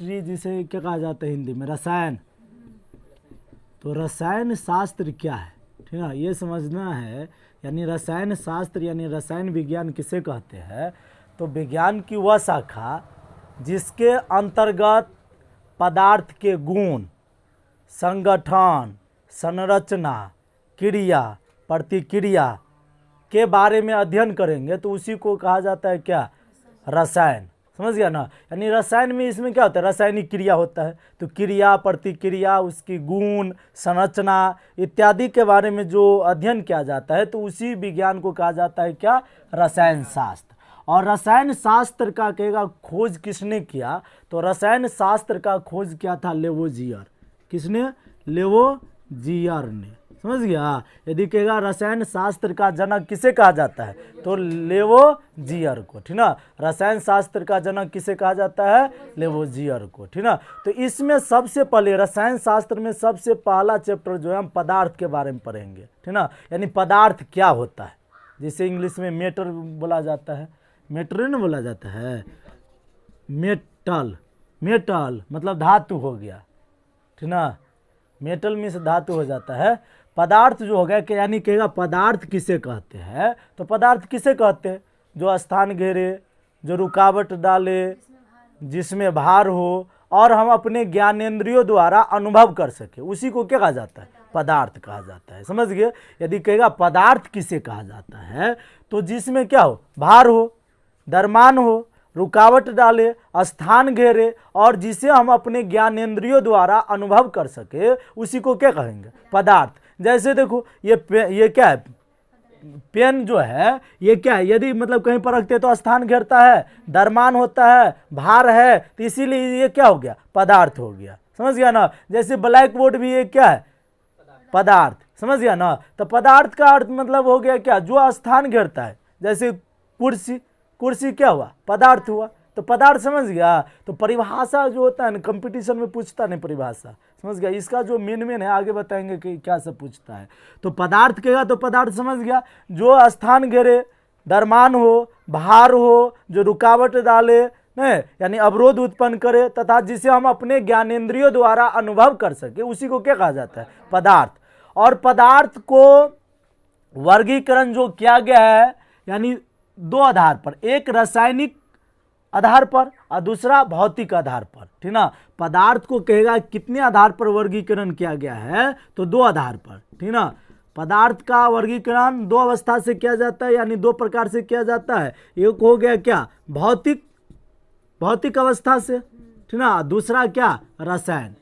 Chemistry जिसे क्या कहा जाता है हिंदी में, रसायन। तो रसायन शास्त्र क्या है, ठीक है, ये समझना है। यानी रसायन शास्त्र यानी रसायन विज्ञान किसे कहते हैं? तो विज्ञान की वह शाखा जिसके अंतर्गत पदार्थ के गुण, संगठन, संरचना, क्रिया, प्रतिक्रिया के बारे में अध्ययन करेंगे तो उसी को कहा जाता है क्या? रसायन। समझ गया ना? यानी रसायन में इसमें क्या होता है? रासायनिक क्रिया होता है। तो क्रिया, प्रतिक्रिया, उसकी गुण, संरचना इत्यादि के बारे में जो अध्ययन किया जाता है तो उसी विज्ञान को कहा जाता है क्या? रसायन शास्त्र। और रसायन शास्त्र का कहेगा खोज किसने किया? तो रसायन शास्त्र का खोज किया था लेवोजियर। किसने? लेवोजियर ने। समझ गया? यदि कहेगा रसायन शास्त्र का जनक किसे कहा जाता है? तो लेवोजियर को, ठीक ना। रसायन शास्त्र का जनक किसे कहा जाता है? लेवोजियर को, ठीक ना। तो इसमें सबसे पहले रसायन शास्त्र में सबसे पहला चैप्टर जो है हम पदार्थ के बारे में पढ़ेंगे, ठीक ना। यानी पदार्थ क्या होता है, जिसे इंग्लिश में मैटर बोला जाता है। मैटर न बोला जाता है, मेटल। मेटल मतलब धातु हो गया, ठीक ना। मेटल में से धातु हो जाता है। पदार्थ जो हो गया कि यानी कहेगा पदार्थ किसे कहते हैं? तो पदार्थ किसे कहते हैं? जो स्थान घेरे, जो रुकावट डाले, जिसमें भार हो और हम अपने ज्ञानेंद्रियों द्वारा अनुभव कर सके, उसी को क्या कहा जाता है? पदार्थ कहा जाता है। समझ गए? यदि कहेगा पदार्थ किसे कहा जाता है तो जिसमें क्या हो? भार हो, द्रव्यमान हो, रुकावट डाले, स्थान घेरे और जिसे हम अपने ज्ञानेंद्रियों द्वारा अनुभव कर सके उसी को क्या कहेंगे? पदार्थ। जैसे देखो ये क्या है? पेन जो है ये क्या है? यदि मतलब कहीं पर रखते तो स्थान घेरता है, द्रव्यमान होता है, भार है, तो इसीलिए ये क्या हो गया? पदार्थ हो गया। समझ गया ना? जैसे ब्लैक बोर्ड भी ये क्या है? पदार्थ। समझ गया ना? तो पदार्थ का अर्थ मतलब हो गया क्या? जो स्थान घेरता है। जैसे कुर्सी, कुर्सी क्या हुआ? पदार्थ हुआ। तो पदार्थ। समझ गया? तो परिभाषा जो होता है ना, कंपटीशन में पूछता नहीं परिभाषा। समझ गया? इसका जो मेन है आगे बताएंगे कि क्या सब पूछता है। तो पदार्थ कहेगा तो पदार्थ समझ गया जो स्थान घेरे, द्रव्यमान हो, भार हो, जो रुकावट डाले, नहीं यानी अवरोध उत्पन्न करे तथा जिसे हम अपने ज्ञानेंद्रियों द्वारा अनुभव कर सके उसी को क्या कहा जाता है? पदार्थ। और पदार्थ को वर्गीकरण जो किया गया है यानी दो आधार पर, एक रासायनिक आधार पर और दूसरा भौतिक आधार पर, ठीक ना। पदार्थ को कहेगा कितने आधार पर वर्गीकरण किया गया है? तो दो आधार पर, ठीक ना। पदार्थ का वर्गीकरण दो अवस्था से किया जाता है यानी दो प्रकार से किया जाता है। एक हो गया क्या? भौतिक, भौतिक अवस्था से, ठीक ना। दूसरा क्या? रसायन।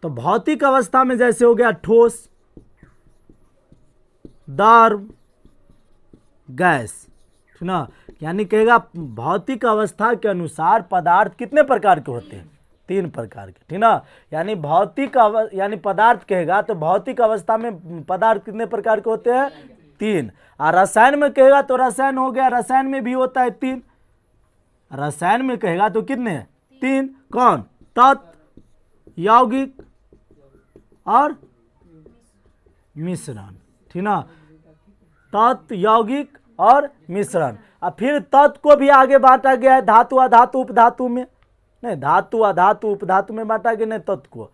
तो भौतिक अवस्था में जैसे हो गया ठोस, द्रव, गैस, ठीक ना। यानी कहेगा भौतिक अवस्था के अनुसार पदार्थ कितने प्रकार के होते हैं? तीन प्रकार के, ठीक ना। यानी भौतिक यानी पदार्थ कहेगा तो भौतिक अवस्था में पदार्थ कितने प्रकार के होते हैं? तीन। और रसायन में कहेगा तो रसायन हो गया, रसायन में भी होता है तीन। रसायन में कहेगा तो कितने? तीन। कौन? तत्व, यौगिक और मिश्रण, ठीक ना। तत्व, यौगिक और मिश्रण। और फिर तत्व को भी आगे बांटा गया है धातु, अधातु, उपधातु में। नहीं, धातु, अधातु, उपधातु में बांटा गया नहीं तत्व को।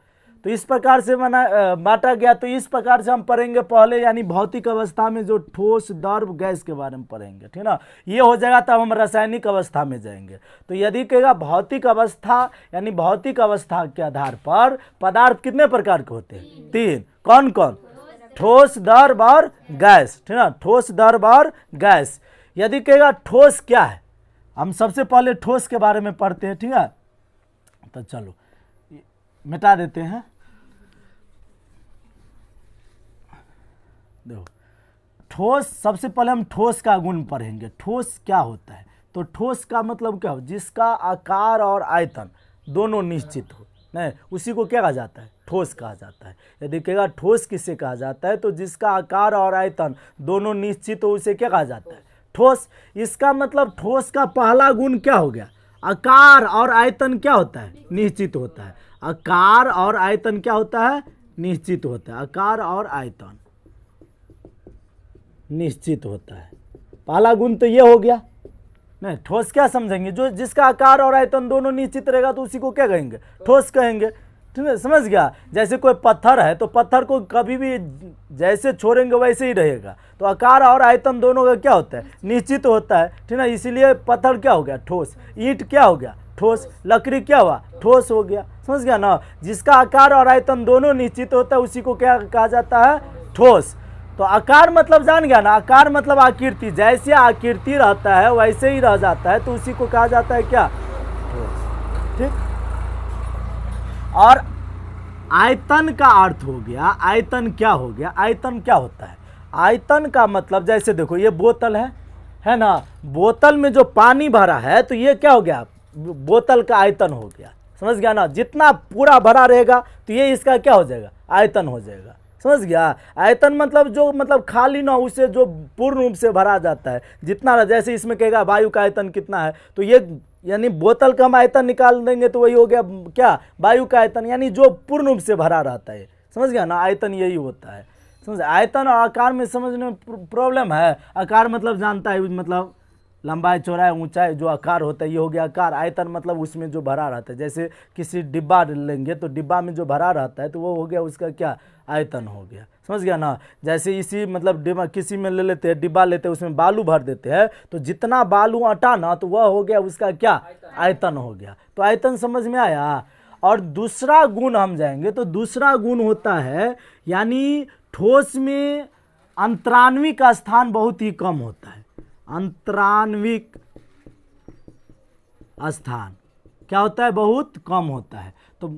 तो इस प्रकार से बांटा गया। तो इस प्रकार से हम पढ़ेंगे पहले यानी भौतिक अवस्था में जो ठोस, द्रव, गैस के बारे में पढ़ेंगे, ठीक ना। ये हो जाएगा तब हम रासायनिक अवस्था में जाएंगे। तो यदि कहेगा भौतिक अवस्था यानी भौतिक अवस्था के आधार पर पदार्थ कितने प्रकार के होते हैं? तीन। कौन कौन? ठोस, द्रव और गैस, ठीक ना। ठोस, द्रव और गैस। यदि कहेगा ठोस क्या है, हम सबसे पहले ठोस के बारे में पढ़ते हैं, ठीक है। तो चलो मिटा देते हैं। देखो ठोस, सबसे पहले हम ठोस का गुण पढ़ेंगे। ठोस क्या होता है? तो ठोस का मतलब क्या हो? जिसका आकार और आयतन दोनों निश्चित हो, नहीं उसी को क्या कहा जाता है? ठोस कहा जाता है। यदि कहेगा ठोस किसे कहा जाता है तो जिसका आकार और आयतन दोनों निश्चित हो उसे क्या कहा जाता है? ठोस। इसका मतलब ठोस का पहला गुण क्या हो गया? आकार और आयतन क्या होता है? निश्चित होता है। आकार और आयतन क्या होता है? निश्चित होता है। आकार और आयतन निश्चित होता है। पहला गुण तो ये हो गया, नहीं, ठोस क्या समझेंगे? जो जिसका आकार और आयतन दोनों निश्चित रहेगा तो उसी को क्या कहेंगे? ठोस कहेंगे। ठीक है, समझ गया? जैसे कोई पत्थर है तो पत्थर को कभी भी जैसे छोड़ेंगे वैसे ही रहेगा, तो आकार और आयतन दोनों का क्या होता है? निश्चित होता है। ठीक है, इसीलिए पत्थर क्या हो गया? ठोस। ईंट क्या हो गया? ठोस। लकड़ी क्या हुआ? ठोस हो गया। समझ गया ना? जिसका आकार और आयतन दोनों निश्चित होता है उसी को क्या कहा जाता है? ठोस। तो आकार मतलब जान गया ना? आकार मतलब आकृति, जैसे आकृति रहता है वैसे ही रह जाता है, तो उसी को कहा जाता है क्या? ठोस। ठीक। और आयतन का अर्थ हो गया, आयतन क्या हो गया? आयतन क्या होता है? आयतन का मतलब जैसे देखो ये बोतल है ना? बोतल में जो पानी भरा है तो ये क्या हो गया? बोतल का आयतन हो गया। समझ गया ना? जितना पूरा भरा रहेगा तो ये इसका क्या हो जाएगा? आयतन हो जाएगा। समझ गया? आयतन मतलब जो मतलब खाली ना उसे जो पूर्ण रूप से भरा जाता है, जितना, जैसे इसमें कहेगा वायु का आयतन कितना है, तो ये यानी बोतल का हम आयतन निकाल देंगे तो वही हो गया क्या? वायु का आयतन, यानी जो पूर्ण रूप से भरा रहता है। समझ गया ना? आयतन यही होता है। समझ? आयतन और आकार में समझने में प्रॉब्लम है। आकार मतलब जानता है, मतलब लंबाई चौड़ाई ऊंचाई जो आकार होता है ये हो गया आकार। आयतन मतलब उसमें जो भरा रहता है, जैसे किसी डिब्बा लेंगे तो डिब्बा में जो भरा रहता है तो वो हो गया उसका क्या? आयतन हो गया। समझ गया ना? जैसे इसी मतलब डिब्बा किसी में ले लेते हैं, डिब्बा लेते हैं, उसमें बालू भर देते हैं, तो जितना बालू अटा ना तो वह हो गया उसका क्या? आयतन हो गया। तो आयतन समझ में आया। और दूसरा गुण हम जाएंगे तो दूसरा गुण होता है, यानी ठोस में अंतरान्विक का स्थान बहुत ही कम होता है। अंतरान्विक स्थान क्या होता है? बहुत कम होता है। तो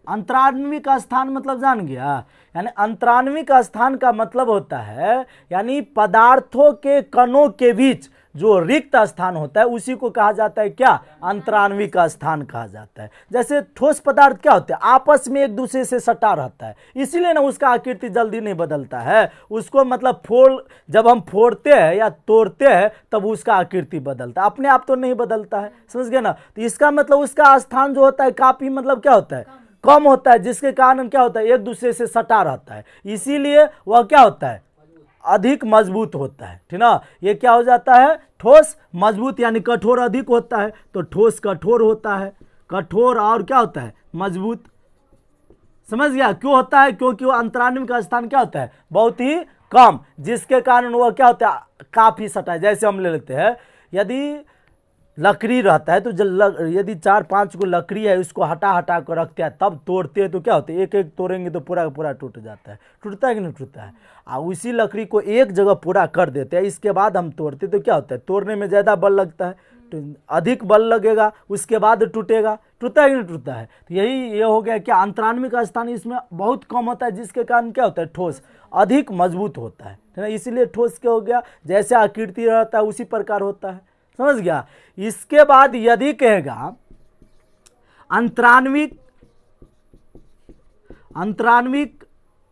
अंतरान्विक स्थान मतलब जान गया? यानी अंतरान्विक स्थान का मतलब होता है यानी पदार्थों के कणों के बीच जो रिक्त स्थान होता है उसी को कहा जाता है क्या? अंतरान्विक स्थान कहा जाता है। जैसे ठोस पदार्थ क्या होते हैं? आपस में एक दूसरे से सटा रहता है, इसीलिए ना उसका आकृति जल्दी नहीं बदलता है। उसको मतलब जब हम फोड़ते हैं या तोड़ते हैं तब उसका आकृति बदलता है, अपने आप तो नहीं बदलता है। समझ गए ना? तो इसका मतलब उसका स्थान जो होता है काफी मतलब क्या होता है? कम होता है, जिसके कारण क्या होता है? एक दूसरे से सटा रहता है, इसीलिए वह क्या होता है? अधिक मजबूत होता है। ठीक ना? ये क्या हो जाता है? ठोस मजबूत, यानी कठोर अधिक होता है, तो ठोस कठोर होता है। कठोर और क्या होता है? मजबूत। समझ गया? क्यों होता है? क्योंकि वो अंतरान्विक का स्थान क्या होता है? बहुत ही कम, जिसके कारण वह क्या होता है? काफी सटा है। जैसे हम ले लेते हैं, यदि लकड़ी रहता है तो यदि 4-5 को लकड़ी है उसको हटा हटा कर रखते हैं तब तोड़ते हैं तो क्या होता है? एक एक तोड़ेंगे तो पूरा का पूरा टूट जाता है। टूटता है कि नहीं टूटता है? उसी लकड़ी को एक जगह पूरा कर देते हैं, इसके बाद हम तोड़ते तो क्या होता है? तोड़ने में ज़्यादा बल लगता है, तो अधिक बल लगेगा, उसके बाद टूटेगा। टूटता है कि नहीं टूटता है? तो ये हो गया कि अंतरान्विक स्थान इसमें बहुत कम होता है, जिसके कारण क्या होता है? ठोस अधिक मजबूत होता है ना? इसीलिए ठोस क्या हो गया? जैसे आकृति रहता है उसी प्रकार होता है। समझ गया? इसके बाद यदि कहेगा अंतरान्विक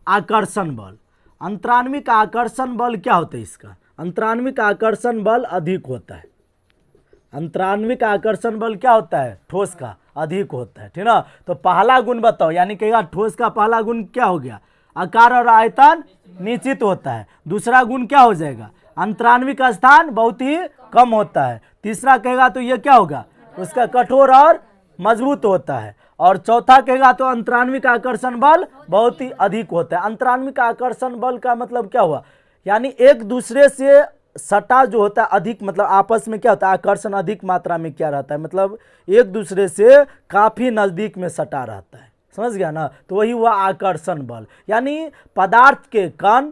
आकर्षण बल। अंतरान्विक आकर्षण बल क्या होता है इसका? अंतरान्विक आकर्षण बल अधिक होता है। अंतरान्विक आकर्षण बल क्या होता है? ठोस का अधिक होता है। ठीक ना? तो पहला गुण बताओ, यानी कहेगा ठोस का पहला गुण क्या हो गया? आकार और आयतन निश्चित होता है। दूसरा गुण क्या हो जाएगा? अंतरान्विक स्थान बहुत ही कम होता है। तीसरा कहेगा तो ये क्या होगा? उसका कठोर और मजबूत होता है। और चौथा कहेगा तो अंतरान्विक आकर्षण बल बहुत ही अधिक होता है। अंतरान्विक आकर्षण बल का मतलब क्या हुआ? यानी एक दूसरे से सटा जो होता है अधिक, मतलब आपस में क्या होता है? आकर्षण अधिक मात्रा में क्या रहता है? मतलब एक दूसरे से काफी नजदीक में सटा रहता है। समझ गया ना? तो वही हुआ आकर्षण बल। यानी पदार्थ के कण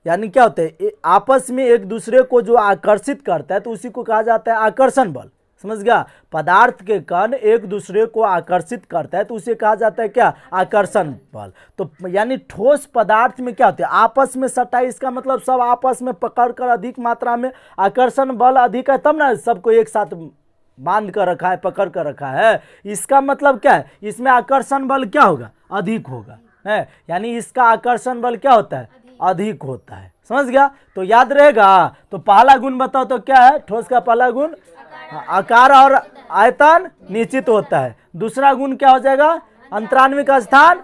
यानी क्या होते हैं? आपस में एक दूसरे को जो आकर्षित करता है तो उसी को कहा जाता है आकर्षण बल। समझ गया? पदार्थ के कण एक दूसरे को आकर्षित करता है तो उसे कहा जाता है क्या? आकर्षण बल। तो यानी ठोस पदार्थ में क्या होता है? आपस में सटा, इसका मतलब सब आपस में पकड़कर अधिक मात्रा में आकर्षण बल अधिक है, तब ना सबको एक साथ बांध कर रखा है, पकड़ कर रखा है। इसका मतलब क्या है? इसमें आकर्षण बल क्या होगा? अधिक होगा है। यानी इसका आकर्षण बल क्या होता है? अधिक होता है। समझ गया? तो याद रहेगा। तो पहला गुण बताओ तो क्या है? ठोस का पहला गुण आकार और आयतन निश्चित होता है। दूसरा गुण क्या हो जाएगा? अंतरान्विक स्थान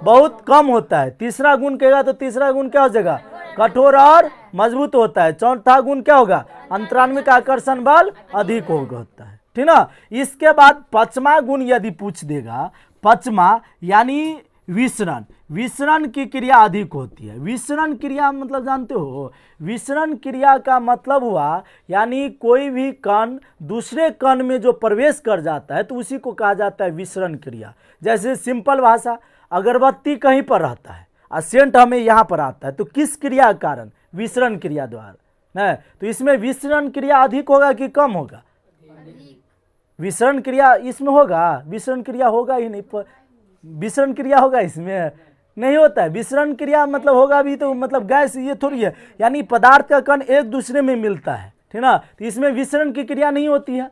बहुत कम होता है। तीसरा गुण कहेगा तो तीसरा गुण क्या हो जाएगा? कठोर और मजबूत होता है। चौथा गुण क्या होगा, अंतरान्विक आकर्षण बल अधिक होता है, ठीक ना। इसके बाद पांचवा गुण यदि पूछ देगा, पांचवा यानी विसरण, विसरण की क्रिया अधिक होती है। विसरण क्रिया मतलब जानते हो, विसरण क्रिया का मतलब हुआ यानी कोई भी कण दूसरे कण में जो प्रवेश कर जाता है तो उसी को कहा जाता है विसरण क्रिया। जैसे सिंपल भाषा, अगरबत्ती कहीं पर रहता है और सेंट हमें यहाँ पर आता है, तो किस क्रिया के कारण, विसरण क्रिया द्वारा है। तो इसमें विसरण क्रिया अधिक होगा कि कम होगा, विसरण क्रिया इसमें होगा, विसरण क्रिया होगा ही नहीं, विसरण क्रिया होगा इसमें नहीं होता है। विसरण क्रिया मतलब होगा भी तो मतलब गैस ये थोड़ी है, यानी पदार्थ का कण एक दूसरे में मिलता है, ठीक ना। तो इसमें विसरण की क्रिया नहीं होती है,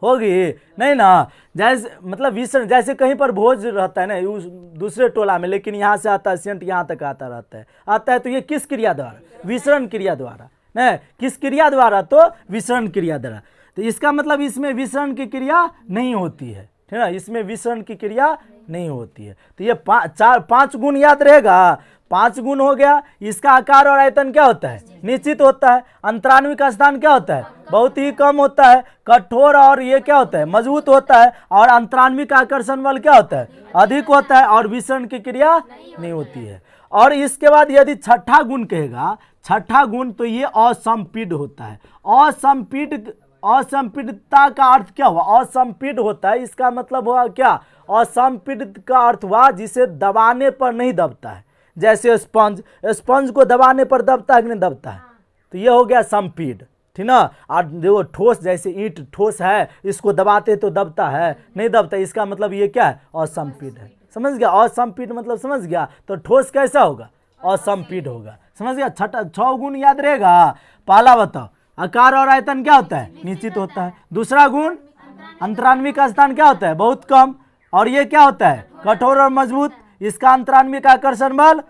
होगी नहीं ना। जैसे मतलब विसरण, जैसे कहीं पर भोज रहता है ना उस दूसरे टोला में, लेकिन यहाँ से आता है सेंट यहाँ तक आता है, तो ये किस क्रिया द्वारा, विसरण क्रिया द्वारा, नहीं किस क्रिया द्वारा, तो विसरण क्रिया द्वारा। तो इसका मतलब इसमें विसरण की क्रिया नहीं होती है, ठीक है, इसमें विसरण की क्रिया नहीं होती है। तो ये पांच गुण याद रहेगा, 5 गुण हो गया। इसका आकार और आयतन क्या होता है, निश्चित होता है। अंतरान्विक स्थान क्या होता है, बहुत ही कम होता है। कठोर और ये क्या होता है, मजबूत होता है। और अंतरान्विक आकर्षण बल क्या होता है, अधिक होता है। और विसरण की क्रिया नहीं होती है। और इसके बाद यदि छठा गुण कहेगा, छठा गुण तो ये असंपीड होता है। असंपीडता का अर्थ क्या हुआ, असंपीड होता है, इसका मतलब हुआ क्या, असंपीड का अर्थ हुआ जिसे दबाने पर नहीं दबता है। जैसे स्पंज, स्पंज को दबाने पर दबता है कि नहीं दबता है, तो ये हो गया संपीड, ठीक ना। और देखो ठोस, जैसे ईंट ठोस है, इसको दबाते तो दबता है, नहीं दबता, इसका मतलब ये क्या है, असंपीड है। समझ गया, असंपीड मतलब समझ गया। तो ठोस कैसा होगा, असंपीड होगा, समझ गया। 6 गुण याद रहेगा। पहला बताओ, आकार और आयतन क्या होता है, निश्चित होता है। दूसरा गुण, अंतरान्विक स्थान क्या होता है, बहुत कम। और ये क्या होता है, कठोर और मजबूत, इसका अंतरान्विक आकर्षण बल।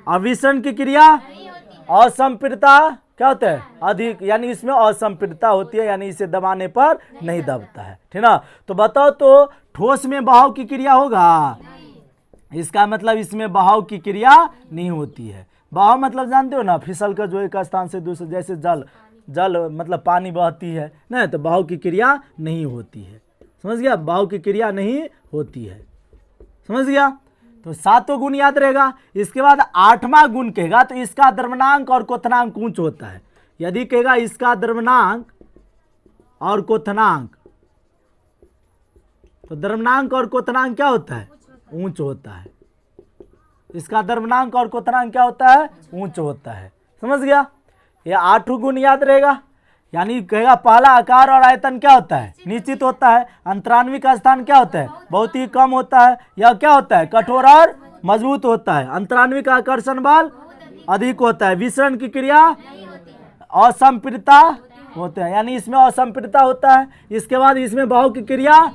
और विसरण की क्रिया, असंपीडता क्या होता है, अधिक, यानी इसमें असंपीडता होती है, यानी इसे दबाने पर नहीं दबता है, ठीक ना। तो बताओ, तो ठोस में बहाव की क्रिया होगा, इसका मतलब इसमें बहाव की क्रिया नहीं होती है। बहाव मतलब जानते हो ना, फिसल कर जो एक स्थान से दूसरे, जैसे जल मतलब पानी बहती है ना, तो बहाव की क्रिया नहीं होती है। समझ गया, बहाव की क्रिया नहीं होती है, समझ गया। तो 7 गुण याद रहेगा। इसके बाद 8वां गुण कहेगा, तो इसका द्रव्यनांक और क्वथनांक ऊंच होता है। यदि कहेगा इसका द्रव्यनांक और क्वथनांक, तो द्रव्यनांक और क्वथनांक क्या होता है, ऊंच होता है। इसका द्रव्यनांक और क्वथनांक क्या होता है, ऊंच होता है। समझ गया, ये 8 गुण याद रहेगा। यानी कहेगा पहला, आकार और आयतन क्या होता है, निश्चित होता है। अंतरान्विक स्थान क्या होता है, बहुत ही कम होता है। यह क्या होता है, कठोर और मजबूत होता है। अंतरान्विक आकर्षण बल अधिक होता है। विसरण की क्रिया, असंपीडता होता है, यानी इसमें असंपीडता होता है। इसके बाद इसमें बहाव की क्रिया,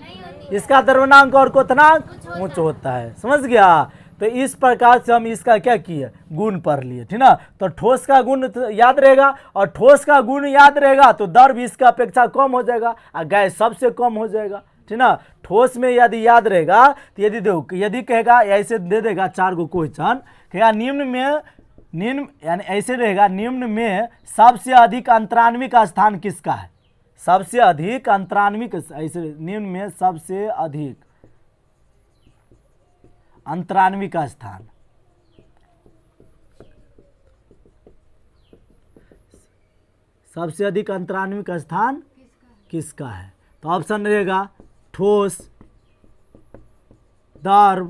इसका द्रव्यनांक और क्वथनांक ऊंच होता है। समझ गया। तो इस प्रकार से हम इसका क्या किए, गुण पढ़ लिए, ठीक ना। तो ठोस का गुण याद रहेगा, और ठोस का गुण याद रहेगा तो द्रव इसका अपेक्षा कम हो जाएगा और गैस सबसे कम हो जाएगा, ठीक ना। ठोस में यदि याद रहेगा, तो यदि देखो, यदि कहेगा ऐसे दे देगा 4 गो क्वेश्चन, कहेगा निम्न यानी ऐसे रहेगा, निम्न में सबसे अधिक अंतरान्विक स्थान किसका है, सबसे अधिक अंतरान्विक, ऐसे निम्न में सबसे अधिक अंतरान्विक स्थान, सबसे अधिक अंतरान्विक स्थान किसका है। तो ऑप्शन रहेगा ठोस, द्रव,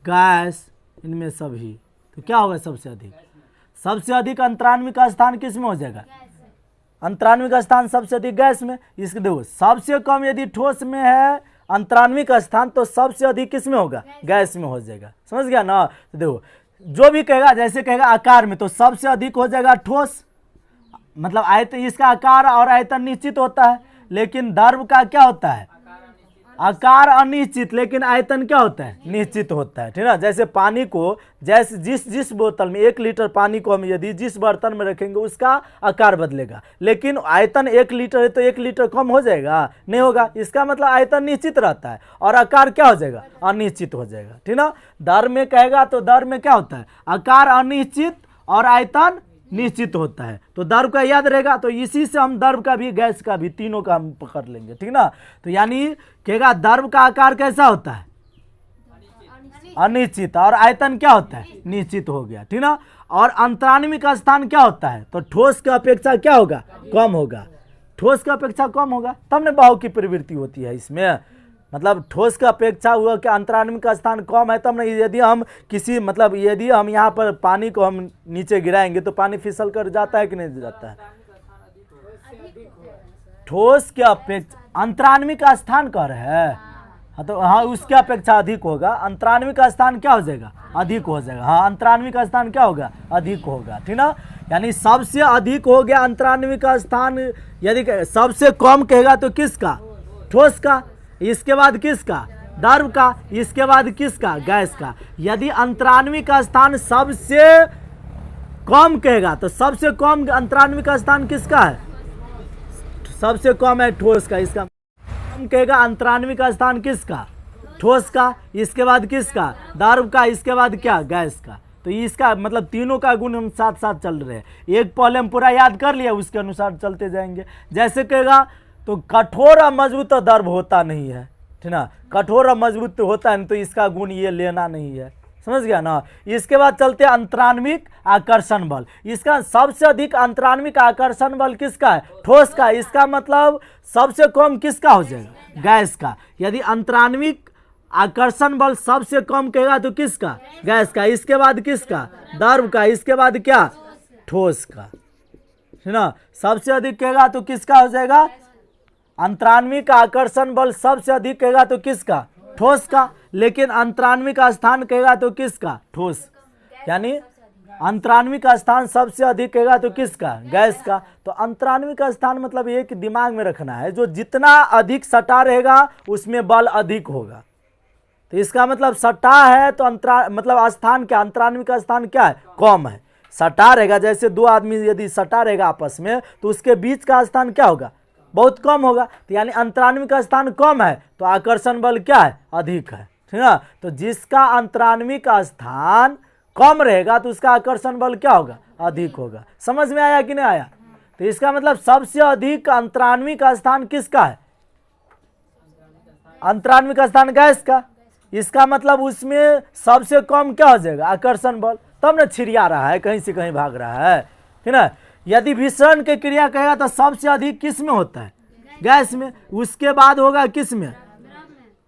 गैस, इनमें सभी। तो क्या होगा सबसे अधिक, सबसे अधिक अंतरान्विक स्थान किस में हो जाएगा, अंतरान्विक स्थान सबसे अधिक गैस में। इसके देखो, सबसे कम यदि ठोस में है अंतरान्विक स्थान, तो सबसे अधिक किस में होगा, गैस में हो जाएगा। समझ गया ना। तो देखो, जो भी कहेगा, जैसे कहेगा आकार में, तो सबसे अधिक हो जाएगा ठोस, मतलब आयतन, इसका आकार और आयतन निश्चित होता है। लेकिन द्रव का क्या होता है, आकार अनिश्चित, लेकिन आयतन क्या होता है, निश्चित होता है, ठीक है। जैसे पानी को, जैसे जिस बोतल में 1 लीटर पानी को हम यदि जिस बर्तन में रखेंगे उसका आकार बदलेगा, लेकिन आयतन 1 लीटर है तो 1 लीटर कम हो जाएगा, नहीं होगा। इसका मतलब आयतन निश्चित रहता है और आकार क्या हो जाएगा, अनिश्चित हो जाएगा, ठीक ना। द्रव में कहेगा तो द्रव में क्या होता है, आकार अनिश्चित और आयतन निश्चित होता है। तो द्रव का याद रहेगा, तो इसी से हम द्रव का भी गैस का भी तीनों का हम पकड़ लेंगे, ठीक ना। तो यानी कहेगा द्रव का आकार कैसा होता है, अनिश्चित, और आयतन क्या होता है, निश्चित हो गया, ठीक ना। और अंतराण्विक स्थान क्या होता है, तो ठोस की अपेक्षा क्या होगा, कम होगा, ठोस की अपेक्षा कम होगा, तब न बहाव की प्रवृत्ति होती है इसमें। मतलब ठोस की अपेक्षा हुआ कि अंतराण्विक स्थान कम है, तब न यदि हम किसी मतलब यदि हम यहाँ पर पानी को हम नीचे गिराएंगे तो पानी फिसल कर जाता है कि नहीं जाता है। ठोस की अपेक्षा अंतराण्विक स्थान कह रहे हैं, हाँ तो हाँ उसकी अपेक्षा अधिक होगा। अंतराण्विक स्थान क्या हो जाएगा, अधिक हो जाएगा। हाँ अंतराण्विक स्थान क्या होगा, अधिक होगा, ठीक ना। यानी सबसे अधिक हो गया अंतराण्विक स्थान, यदि सबसे कम कहेगा तो किसका, ठोस का, इसके बाद किसका, द्रव का, इसके बाद किसका, गैस का। यदि अंतराण्विक स्थान सबसे कम कहेगा तो सबसे कम अंतराण्विक स्थान किसका है, सबसे कम है ठोस का। इसका कम कहेगा अंतराण्विक स्थान किसका, ठोस का, इसके बाद किसका, द्रव का, इसके बाद क्या, गैस का। तो इसका मतलब तीनों का गुण हम साथ साथ चल रहे हैं। एक पहले हम पूरा याद कर लिया, उसके अनुसार चलते जाएंगे। जैसे कहेगा तो कठोर और मजबूत द्रव होता नहीं है, ठीक ना, कठोर और मजबूत होता है नहीं, तो इसका गुण ये लेना नहीं है, समझ गया ना। इसके बाद चलते अंतराण्विक आकर्षण बल। इसका सबसे अधिक अंतराण्विक आकर्षण बल किसका है, ठोस का। इसका मतलब सबसे कम किसका हो जाएगा, गैस का। यदि अंतराण्विक आकर्षण बल सबसे कम कहेगा तो किसका, गैस का, इसके बाद किसका, द्रव का, इसके बाद क्या, ठोस का, है ना। सबसे अधिक कहेगा तो किसका हो जाएगा, अंतराण्विक आकर्षण बल सबसे अधिक कहेगा तो किसका, ठोस का। लेकिन अंतराण्विक स्थान कहेगा तो किसका, ठोस, यानी अंतराण्विक स्थान सबसे अधिक कहेगा तो किसका, गैस का। तो अंतराण्विक स्थान मतलब ये कि दिमाग में रखना है, जो जितना अधिक सटा रहेगा उसमें बल अधिक होगा। तो इसका मतलब सटा है तो मतलब स्थान क्या, अंतराण्विक स्थान क्या है, कम है। सटा रहेगा, जैसे दो आदमी यदि सटा रहेगा आपस में तो उसके बीच का स्थान क्या होगा, बहुत कम होगा। तो यानी अंतराण्विक स्थान कम है तो आकर्षण बल क्या है, अधिक है, ठीक है। तो जिसका अंतराण्विक स्थान कम रहेगा तो उसका आकर्षण बल क्या होगा, अधिक होगा। समझ में आया कि नहीं आया। तो इसका मतलब सबसे अधिक अंतराण्विक स्थान किसका है, अंतराण्विक स्थान गैस का। इसका मतलब उसमें सबसे कम क्या हो जाएगा, आकर्षण बल। तब न छिड़िया रहा है, कहीं से कहीं भाग रहा है, ठीक है। यदि विसरण की क्रिया कहेगा तो सबसे अधिक किस में होता है, गैस में। उसके बाद होगा किस में,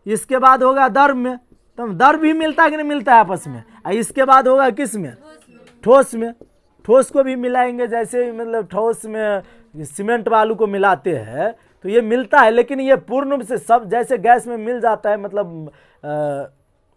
इसके बाद होगा द्रव में। तो द्रव भी मिलता है कि नहीं मिलता है आपस में। इसके बाद होगा किस में, ठोस में। ठोस को भी मिलाएंगे, जैसे मतलब ठोस में सीमेंट बालू को मिलाते हैं तो ये मिलता है, लेकिन ये पूर्ण रूप से सब जैसे गैस में मिल जाता है, मतलब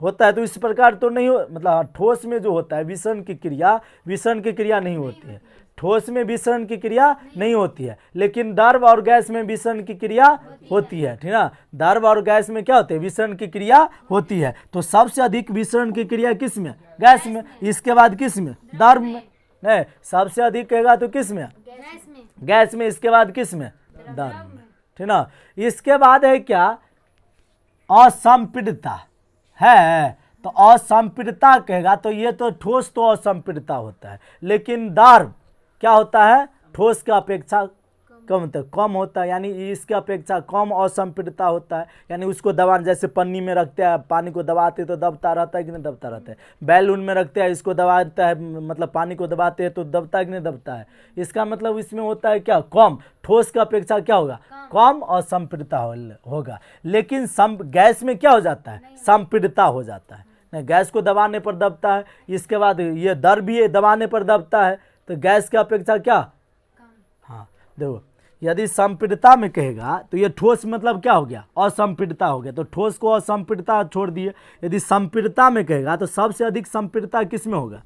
होता है, तो इस प्रकार तो नहीं हो। मतलब ठोस में जो होता है विसरण की क्रिया नहीं होती है। ठोस में विसरण की क्रिया नहीं होती है, लेकिन द्रव और गैस में विसरण की क्रिया होती है, ठीक ना। द्रव और गैस में क्या होते हैं, विसरण की क्रिया होती है। तो सबसे अधिक विसरण की क्रिया किस में, गैस में। इसके बाद किस में, द्रव में। नहीं, सबसे अधिक कहेगा तो किस में, गैस में। इसके बाद किस में, द्रव में, ठीक ना। इसके बाद है क्या, असंपीड़ितता है। तो असंपीड़ितता कहेगा तो ये तो ठोस तो असंपीड़ितता होता है, लेकिन द्रव क्या होता है, ठोस की अपेक्षा कम होता है, यानी इसकी अपेक्षा कम असंपीड़ितता होता है। यानी उसको दबा, जैसे पन्नी में रखते हैं, पानी को दबाते तो दबता रहता है कि नहीं दबता रहता है। बैलून में रखते हैं, इसको दबाता है, मतलब पानी को दबाते हैं तो दबता है कि नहीं दबता है। इसका मतलब इसमें होता है क्या, कम। ठोस की अपेक्षा क्या होगा, कम असंपीड़ितता होगा। लेकिन गैस में क्या हो जाता है, संपीड़ितता हो जाता है। नहीं, गैस को दबाने पर दबता है। इसके बाद ये द्रव भी दबाने पर दबता है, तो गैस की अपेक्षा क्या, हाँ देखो, यदि संपीड़ितता में कहेगा तो ये ठोस मतलब क्या हो गया, असंपीड़ितता हो गया। तो ठोस को असंपीड़ितता छोड़ दिए। यदि संपीड़ितता में कहेगा तो सबसे अधिक संपीड़ितता किस में होगा,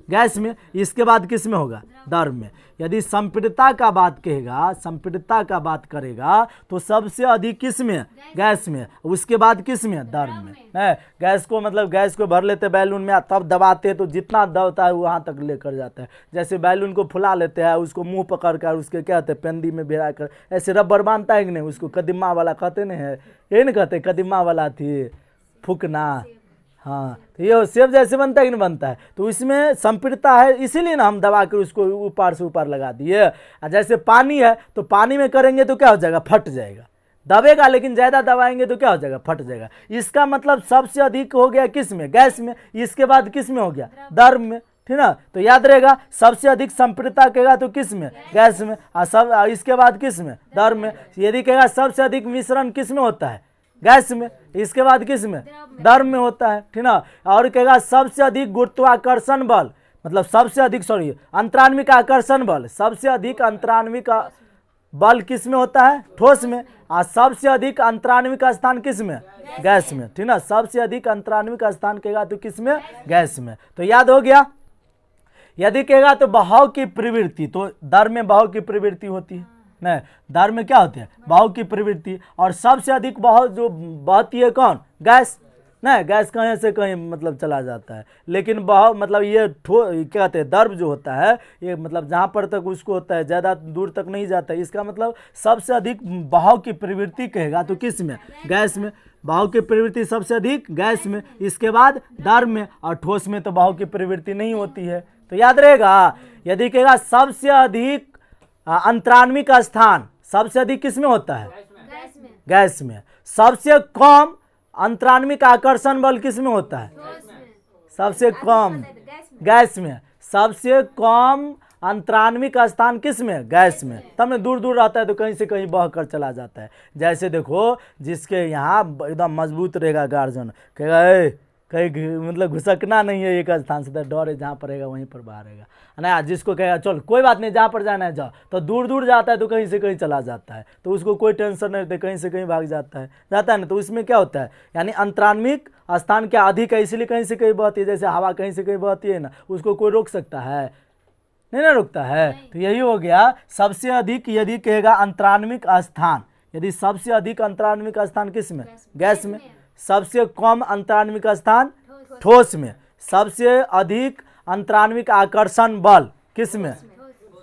गैस में। इसके बाद किस में होगा, द्रव में। यदि संपीड़ितता का बात कहेगा, संपीड़ितता का बात करेगा तो सबसे अधिक किस में, गैस में। उसके बाद किस में, द्रव में। है, गैस को मतलब गैस को भर लेते बैलून में, तब दबाते तो जितना दबता है वहाँ तक लेकर जाता है। जैसे बैलून को फुला लेते हैं, उसको मुंह पकड़ कर उसके क्या कहते हैं, पेंदी में भिड़ा कर ऐसे रबर बांधता है कि नहीं, उसको कदीमा वाला कहते नहीं है, यही नहीं कहते, कदीमा वाला थी फूकना। हाँ, तो ये सेब जैसे बनता है कि नहीं बनता है, तो इसमें संपीड़ितता है, इसीलिए ना हम दबा कर उसको ऊपर से ऊपर लगा दिए। और जैसे पानी है तो पानी में करेंगे तो क्या हो जाएगा, फट जाएगा, दबेगा, लेकिन ज़्यादा दबाएंगे तो क्या हो जाएगा, फट जाएगा। इसका मतलब सबसे अधिक हो गया किस में, गैस में, इसके बाद किस में हो गया, द्रव में, ठीक ना। तो याद रहेगा सबसे अधिक संपीड़ितता कहेगा तो किस में, गैस में, और सब इसके बाद किस में, द्रव में। यदि कहेगा सबसे अधिक मिश्रण किस में होता है, गैस में, इसके बाद किस में, द्रव में होता है, ठीक ना। और कहेगा सबसे अधिक गुरुत्वाकर्षण बल, मतलब सबसे अधिक अंतरान्विक आकर्षण बल, सबसे अधिक अंतरान्विक बल किस में होता है, ठोस में, और सबसे अधिक अंतरान्विक स्थान किस में, गैस में, ठीक ना। सबसे अधिक अंतरान्विक स्थान कहेगा तो किस में, गैस में। तो याद हो गया। यदि कहेगा तो बहाव की प्रवृत्ति, तो दर में बहाव की प्रवृत्ति होती है, नहीं, दर में क्या होती है, बहाव की प्रवृत्ति। और सबसे अधिक बहाव जो बहती है कौन, गैस, नहीं, गैस कहीं से कहीं मतलब चला जाता है, लेकिन बहाव मतलब ये क्या कहते हैं, दर्व जो होता है ये मतलब जहाँ पर तक उसको होता है ज़्यादा दूर तक नहीं जाता है। इसका मतलब सबसे अधिक बहाव की प्रवृत्ति कहेगा तो किस में, गैस में, बहाव की प्रवृत्ति सबसे अधिक गैस में, इसके बाद दर्व में, और ठोस में तो बहाव की प्रवृत्ति नहीं होती है। तो याद रहेगा। यदि कहेगा सबसे अधिक अंतरान्विक स्थान सबसे अधिक किस में होता है, गैस में। सबसे कम अंतरान्विक आकर्षण बल किस में होता है, सबसे कम, गैस में। सबसे कम अंतरान्विक स्थान किस में, गैस में। तब में दूर दूर रहता है तो कहीं से कहीं बह कर चला जाता है। जैसे देखो जिसके यहाँ एकदम मजबूत रहेगा गार्जन, कहेगा कहीं मतलब घुसकना नहीं है एक स्थान से, तो डर है, जहाँ पर रहेगा वहीं पर बाहर रहेगा ना। जिसको कहेगा चल कोई बात नहीं, जहाँ पर जाना है जाओ, तो दूर दूर जाता है तो कहीं से कहीं चला जाता है, तो उसको कोई टेंशन नहीं रहती, कहीं से कहीं भाग जाता है ना। तो इसमें क्या होता है, यानी अंतरान्विक स्थान क्या अधिक है, इसलिए कहीं से कहीं बहती है। जैसे हवा कहीं से कहीं बहती है ना, उसको कोई रोक सकता है, नहीं ना रुकता है। तो यही हो गया सबसे अधिक। यदि कहेगा अंतरान्विक स्थान, यदि सबसे अधिक अंतरान्विक स्थान किस में, गैस में। सबसे कम अंतरान्विक स्थान ठोस में। सबसे अधिक अंतरान्विक आकर्षण बल किस में,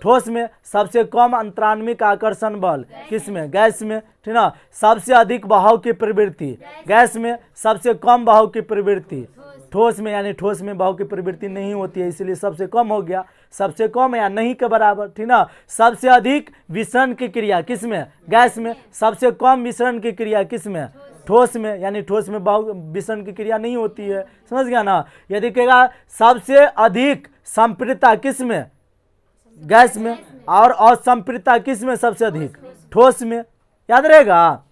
ठोस में। सबसे कम अंतरान्विक आकर्षण बल किस में, गैस में, ठीक ना। सबसे अधिक बहाव की प्रवृत्ति गैस में, सबसे कम बहाव की प्रवृत्ति ठोस में, यानी ठोस में बहाव की प्रवृत्ति नहीं होती है, इसलिए सबसे कम हो गया, सबसे कम या नहीं के बराबर, ठीक ना। सबसे अधिक विसरण की क्रिया किस में, गैस में। सबसे कम विसरण की क्रिया किस में, ठोस में, यानी ठोस में बहाव विसरण की क्रिया नहीं होती है, समझ गया ना। यदि कहेगा सबसे अधिक संपीड़ितता किस में, गैस में, और असंपीड़ितता किस में सबसे अधिक, ठोस में। याद रहेगा।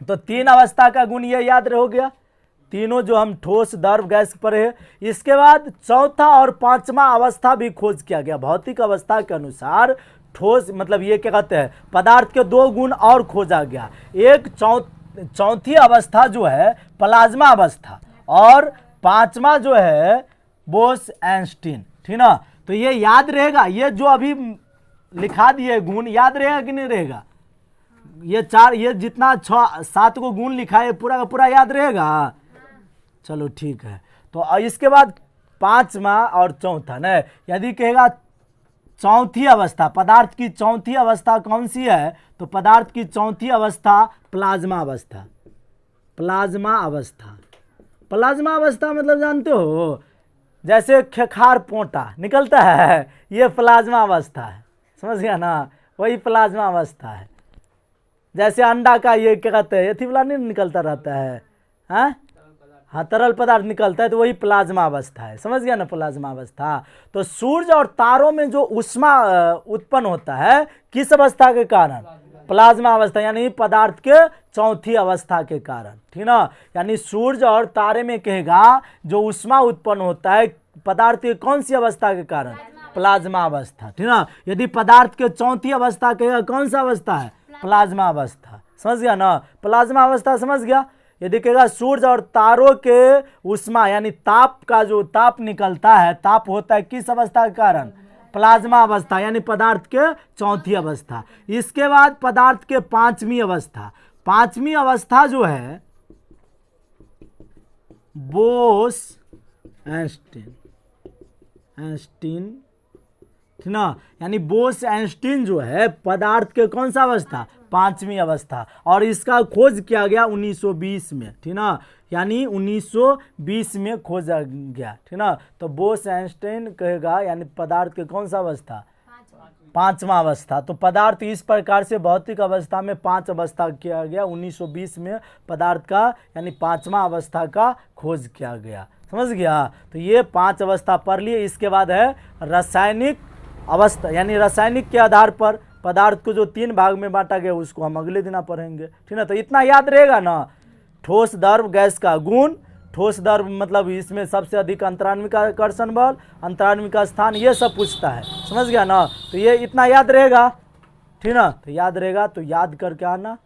तो तीन अवस्था का गुण ये याद हो गया, तीनों जो हम ठोस, द्रव, गैस पर है। इसके बाद चौथा और पांचवा अवस्था भी खोज किया गया। भौतिक अवस्था के अनुसार ठोस मतलब ये क्या कहते हैं, पदार्थ के दो गुण और खोजा गया। एक चौथी अवस्था जो है प्लाज्मा अवस्था, और पांचवा जो है बोस-आइंस्टीन, ठीक ना। तो ये याद रहेगा, ये जो अभी लिखा दिए गुण याद रहेगा कि नहीं रहेगा, ये चार, ये जितना 6-7 को गुण लिखा है पूरा का पूरा याद रहेगा। चलो ठीक है। तो इसके बाद पांचवा और चौथा न, यदि कहेगा चौथी अवस्था, पदार्थ की चौथी अवस्था कौन सी है, तो पदार्थ की चौथी अवस्था प्लाज्मा अवस्था। प्लाज्मा अवस्था, प्लाज्मा अवस्था मतलब जानते हो, जैसे खेखार पोटा निकलता है, ये प्लाज्मा अवस्था है, समझ गया ना, वही प्लाज्मा अवस्था है। जैसे अंडा का ये क्या कहते हैं, एथी वाला नहीं निकलता रहता है, हाँ तरल पदार्थ निकलता है, तो वही प्लाज्मा अवस्था है, समझ गया ना, प्लाज्मा अवस्था। तो सूर्य और तारों में जो ऊष्मा उत्पन्न होता है किस अवस्था के कारण, प्लाज्मा अवस्था, यानी पदार्थ के चौथी अवस्था के कारण, ठीक ना। यानी सूर्य और तारे में कहेगा जो ऊष्मा उत्पन्न होता है पदार्थ की कौन सी अवस्था के कारण, प्लाज्मा अवस्था, ठीक ना। यदि पदार्थ के चौथी अवस्था कहेगा कौन सा अवस्था है, प्लाज्मा अवस्था, समझ गया ना, प्लाज्मा अवस्था समझ गया। यदि कहेगा सूर्य और तारों के ऊष्मा यानी ताप का जो ताप निकलता है, ताप होता है किस अवस्था के कारण, प्लाज्मा अवस्था, यानी पदार्थ के चौथी अवस्था। इसके बाद पदार्थ के पांचवी अवस्था, पांचवी अवस्था जो है बोस-आइंस्टीन, ठीक ना। यानी बोस आइंस्टीन जो है पदार्थ के कौन सा अवस्था, पांचवी अवस्था, और इसका खोज किया गया 1920 में, ठीक ना। यानी 1920 में खोजा गया, ठीक ना। तो बोस आइंस्टीन कहेगा यानी पदार्थ के कौन सा अवस्था, पांचवा अवस्था। तो पदार्थ इस प्रकार से भौतिक अवस्था में 5 अवस्था किया गया, 1920 में पदार्थ का यानी पांचवा अवस्था का खोज किया गया, समझ गया। तो ये 5 अवस्था पढ़ लिए। इसके बाद है रासायनिक अवस्था, यानी रासायनिक के आधार पर पदार्थ को जो 3 भाग में बांटा गया उसको हम अगले दिन पढ़ेंगे, ठीक ना। तो इतना याद रहेगा ना, ठोस द्रव गैस का गुण, ठोस द्रव मतलब इसमें सबसे अधिक अंतराण्विक आकर्षण बल, अंतराण्विक स्थान, ये सब पूछता है, समझ गया ना। तो ये इतना याद रहेगा, ठीक ना। तो याद रहेगा तो याद करके आना।